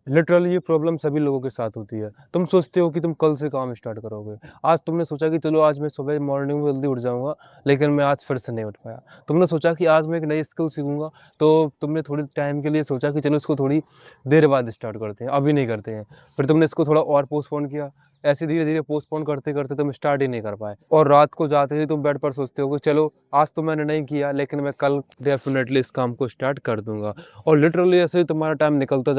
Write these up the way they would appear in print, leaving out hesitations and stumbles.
Literally ये problem सभी लोगों के साथ होती है। तुम सोचते हो कि तुम कल से काम स्टार्ट करोगे। आज तुमने सोचा कि चलो आज मैं सुबह मॉर्निंग में जल्दी उठ जाऊँगा, लेकिन मैं आज फिर से नहीं उठ पाया। तुमने सोचा कि आज मैं एक नई स्किल सीखूँगा, तो तुमने थोड़े टाइम के लिए सोचा कि चलो इसको थोड़ी देर बाद स्टार्ट करते हैं, अभी नहीं करते हैं। फिर तुमने इसको थोड़ा और पोस्टपोन किया। ऐसे धीरे-धीरे पोस्टपोन करते-करते तुम स्टार्ट ही नहीं कर पाए और रात को जाते ही तुम बेड पर सोचते हो कि चलो आज तो मैंने नहीं किया, लेकिन मैं कल डेफ़िनेटली इस काम को स्टार्ट कर दूँगा। और लिटरली ऐसे ही तुम्हारा टाइम निकलता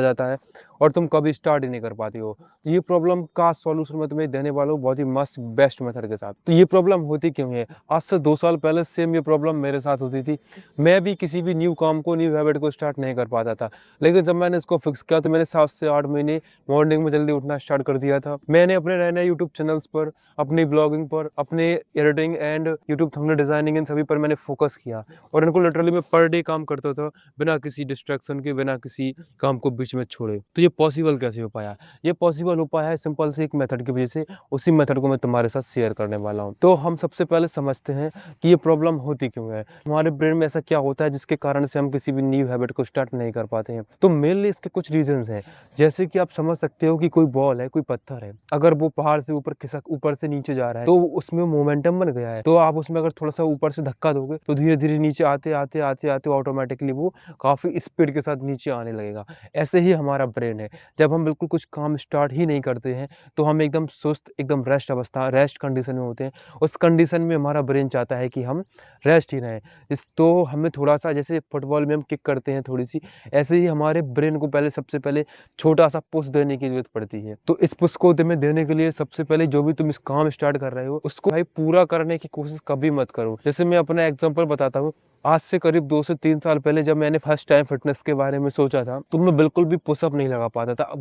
जाता है और तुम कभी स्टार्ट ही नहीं कर पाती हो। तो ये प्रॉब्लम का सॉल्यूशन मैं तुम्हें देने वाला हूँ बहुत ही मस्त बेस्ट मेथड के साथ। तो ये प्रॉब्लम होती क्यों है? आज से 2 साल पहले सेम ये प्रॉब्लम मेरे साथ होती थी। मैं भी किसी भी न्यू काम को, न्यू हैबिट को स्टार्ट नहीं कर पाता था। लेकिन जब मैंने इसको फिक्स किया तो मैंने 7 से 8 महीने मॉर्निंग में जल्दी उठना स्टार्ट कर दिया था। मैंने अपने नए-नए यूट्यूब चैनल्स पर, अपनी ब्लॉगिंग पर, अपने editing and YouTube thumbnail designing इन सभी पर मैंने फोकस किया और इनको लिटरली मैं पर डे काम करता था, बिना किसी डिस्ट्रैक्शन के, बिना किसी काम को बीच में छोड़े। तो ये पॉसिबल कैसे हो पाया? ये पॉसिबल हो पाया है सिंपल से एक मेथड की वजह से, उसी मेथड को मैं तुम्हारे साथ शेयर करने वाला हूँ। तो हम सबसे पहले समझते हैं कि ये प्रॉब्लम होती क्यों है? हमारे ब्रेन में ऐसा क्या होता है जिसके कारण से हम किसी भी न्यू हैबिट को स्टार्ट नहीं कर पाते हैं? तो मेनली इसके कुछ रीज़न्स हैं। जैसे कि आप समझ सकते हो कि कोई बॉल है, कोई पत्थर है, अगर वो पहाड़ से ऊपर से नीचे जा रहा है, तो उसमें मोमेंटम बन गया है। तो आप उसमें अगर थोड़ा-सा ऊपर से धक्का दोगे, तो धीरे-धीरे नीचे आते ऑटोमैटिकली वो काफ़ी स्पीड के साथ नीचे आने लगेगा। ऐसे ही हमारा ब्रेन है। जब हम बिल्कुल कुछ काम स्टार्ट ही नहीं करते हैं, तो हम एकदम सुस्त, एकदम रेस्ट कंडीशन में होते हैं। उस कंडीशन में हमारा ब्रेन चाहता है कि हम रेस्ट ही रहें। तो हमें थोड़ा-सा जैसे फुटबॉल में हम किक करते हैं थोड़ी-सी, ऐसे ही हमारे ब्रेन को सबसे पहले छोटा-सा पुश देने की ज़रूरत पड़ती है। तो इस पुश को तुम्हें देने के लिए सबसे पहले जो भी तुम इस काम स्टार्ट कर रहे हो, उसको भाई पूरा करने की कोशिश कभी मत करो। जैसे मैं अपना एग्ज़ाम्पल बताता हूँ, आज से करीब 2 से 3 साल पहले जब मैंने फर्स्ट टाइम फ़िटनेस के बारे में सोचा था, तो मैं बिल्कुल भी पुशअप नहीं लगा पाता था।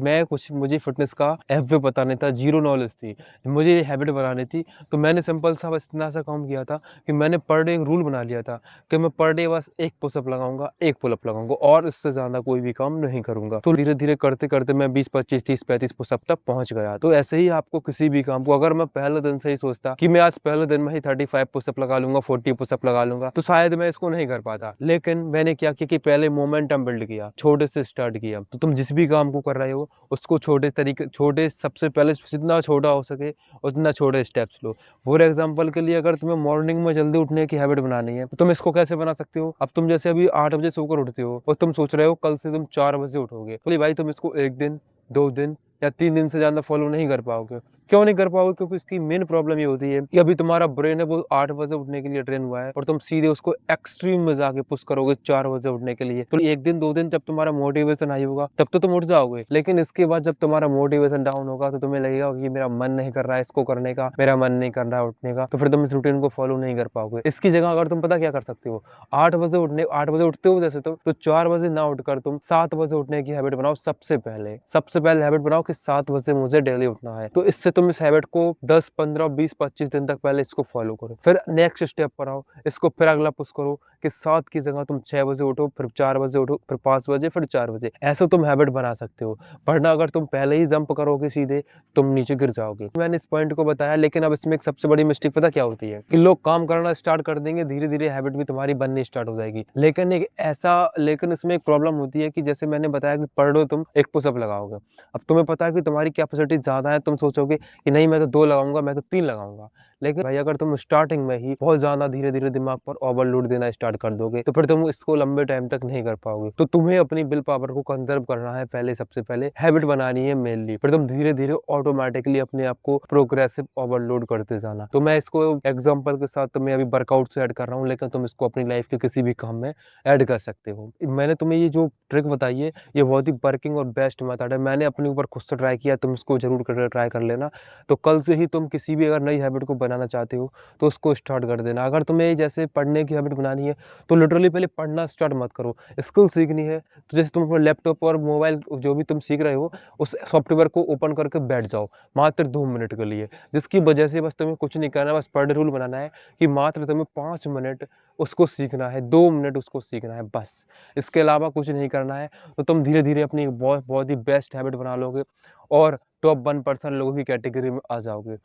मुझे फ़िटनेस का एफ-वे पता नहीं था, ज़ीरो नॉलेज थी। मुझे ये हैबिट बनानी थी, तो मैंने सिंपल सा बस इतना सा काम किया था कि मैंने पर डे एक रूल बना लिया था कि मैं पर डे बस 1 पुशअप लगाऊँगा, 1 पुलअप लगाऊँगा और इससे ज़्यादा कोई भी काम नहीं करूँगा। तो धीरे-धीरे करते-करते मैं 20, 25, 30, 35 पुशअप तक पहुँच गया। तो ऐसे ही आपको किसी भी काम को, अगर मैं पहले दिन से ही सोचता कि मैं आज पहले दिन में ही 35 पुशअप लगा लूँगा, 40 पुशअप लगा लूँगा, तो शायद मैं इसको नहीं कर पाता। लेकिन मैंने क्या किया कि पहले मोमेंटम बिल्ड किया, छोटे से स्टार्ट किया। तो तुम जिस भी काम को कर रहे हो, उसको छोटे सबसे पहले जितना छोटा हो सके, उतना छोटे स्टेप्स लो। फॉर एग्ज़ाम्पल के लिए अगर तुम्हें मॉर्निंग में जल्दी उठने की हैबिट बनानी है, तो तुम इसको कैसे बना सकते हो? अब तुम जैसे अभी 8 बजे सोकर उठते हो और तुम सोच रहे हो कल से तुम 4 बजे उठोगे। बोलिए भाई तुम इसको 1 दिन, 2 दिन या 3 दिन से ज़्यादा फॉलो नहीं कर पाओगे। क्यों नहीं कर पाओगे? क्योंकि इसकी मेन प्रॉब्लम ये होती है कि अभी तुम्हारा ब्रेन है वो 8 बजे उठने के लिए ट्रेन हुआ है और तुम सीधे उसको एक्सट्रीम में जाके पुश करोगे 4 बजे उठने के लिए। तो 1 दिन 2 दिन जब तुम्हारा मोटिवेशन हाई होगा तब तो तुम उठ जाओगे। लेकिन इसके बाद जब तुम्हारा मोटिवेशन डाउन होगा तो तुम्हें लगेगा कि मेरा मन नहीं कर रहा है इसको करने का, मेरा मन नहीं कर रहा है उठने का, तो फिर तुम इस रूटीन को फॉलो नहीं कर पाओगे। इसकी जगह अगर तुम पता क्या कर सकते हो? 8 बजे उठते हो जैसे तुम, तो 4 बजे ना उठकर तुम 7 बजे उठने की हैबिट बनाओ सबसे पहले। सबसे पहले हैबिट बनाओ कि 7 बजे मुझे डेली उठना है। तो इससे तुम इस हैबिट को 10, 15, 20, 25 दिन तक पहले इसको फॉलो करो। फिर नेक्स्ट स्टेप पर आओ, इसको फिर अगला पुश करो कि 7 की जगह तुम 6 बजे उठो, फिर 4 बजे उठो, फिर 5 बजे, फिर 4 बजे। ऐसे तुम हैबिट बना सकते हो। वरना अगर तुम पहले ही जंप करोगे सीधे, तुम नीचे गिर जाओगे। मैंने इस पॉइंट को बताया, लेकिन अब इसमें एक सबसे बड़ी मिस्टेक पता क्या होती है? कि लोग काम करना स्टार्ट कर देंगे, धीरे-धीरे हैबिट भी तुम्हारी बननी स्टार्ट हो जाएगी। लेकिन इसमें एक प्रॉब्लम होती है कि जैसे मैंने बताया कि पर डे तुम 1 पुशअप लगाओगे। अब तुम्हें पता है कि तुम्हारी कैपेसिटी ज़्यादा है, तुम सोचोगे कि नहीं मैं तो 2 लगाऊँगा, मैं तो 3 लगाऊँगा। लेकिन भाई अगर तुम स्टार्टिंग में ही बहुत ज़्यादा धीरे-धीरे दिमाग पर ओवरलोड देना स्टार्ट कर दोगे, तो फिर तुम इसको लंबे टाइम तक नहीं कर पाओगे। तो तुम्हें अपनी विल पावर को कंज़र्व करना है, पहले सबसे पहले हैबिट बनानी है मेनली। फिर तुम धीरे-धीरे ऑटोमैटिकली अपने आप को प्रोग्रेसिव ओवरलोड करते जाना। तो मैं इसको एग्ज़ाम्पल के साथ तो मैं अभी वर्कआउट से ऐड कर रहा हूँ, लेकिन तुम इसको अपनी लाइफ़ के किसी भी काम में ऐड कर सकते हो। मैंने तुम्हें ये जो ट्रिक बताई है, ये बहुत ही वर्किंग और बेस्ट मेथड है। मैंने अपने ऊपर खुद से ट्राई किया, तुम इसको ज़रूर ट्राई कर लेना। तो कल से ही तुम किसी भी अगर नई हैबिट को बनाना चाहते हो, तो उसको स्टार्ट कर देना। अगर तुम्हें जैसे पढ़ने की हैबिट बनानी है, तो लिटरली पहले पढ़ना स्टार्ट मत करो। स्किल सीखनी है, तो जैसे तुम अपने लैपटॉप और मोबाइल जो भी तुम सीख रहे हो, उस सॉफ्टवेयर को ओपन करके बैठ जाओ, मात्र 2 मिनट के लिए। जिसकी वजह से बस तुम्हें कुछ नहीं करना है, बस पर डे रूल बनाना है कि मात्र तुम्हें 5 मिनट उसको सीखना है, 2 मिनट उसको सीखना है बस। इसके अलावा कुछ नहीं करना है। तो तुम धीरे-धीरे अपनी बहुत बहुत ही बेस्ट हैबिट बना लोगे और टॉप 1% लोगों की कैटेगरी में आ जाओगे।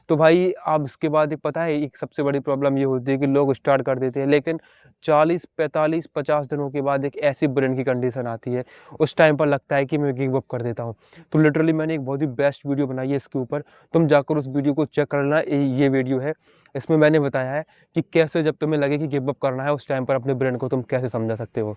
तो भाई अब इसके बाद एक पता है एक सबसे बड़ी प्रॉब्लम ये होती है कि लोग स्टार्ट कर देते हैं, लेकिन 40, 45, 50 दिनों के बाद एक ऐसी ब्रेन की कंडीशन आती है, उस टाइम पर लगता है कि मैं गिव अप कर देता हूँ। तो लिटरली मैंने एक बहुत ही बेस्ट वीडियो बनाई है इसके ऊपर, तुम जाकर उस वीडियो को चेक कर लेना। ये वीडियो है, इसमें मैंने बताया है कि कैसे जब तुम्हें लगे कि गिव अप करना है, उस टाइम पर अपने ब्रेन को तुम कैसे समझा सकते हो।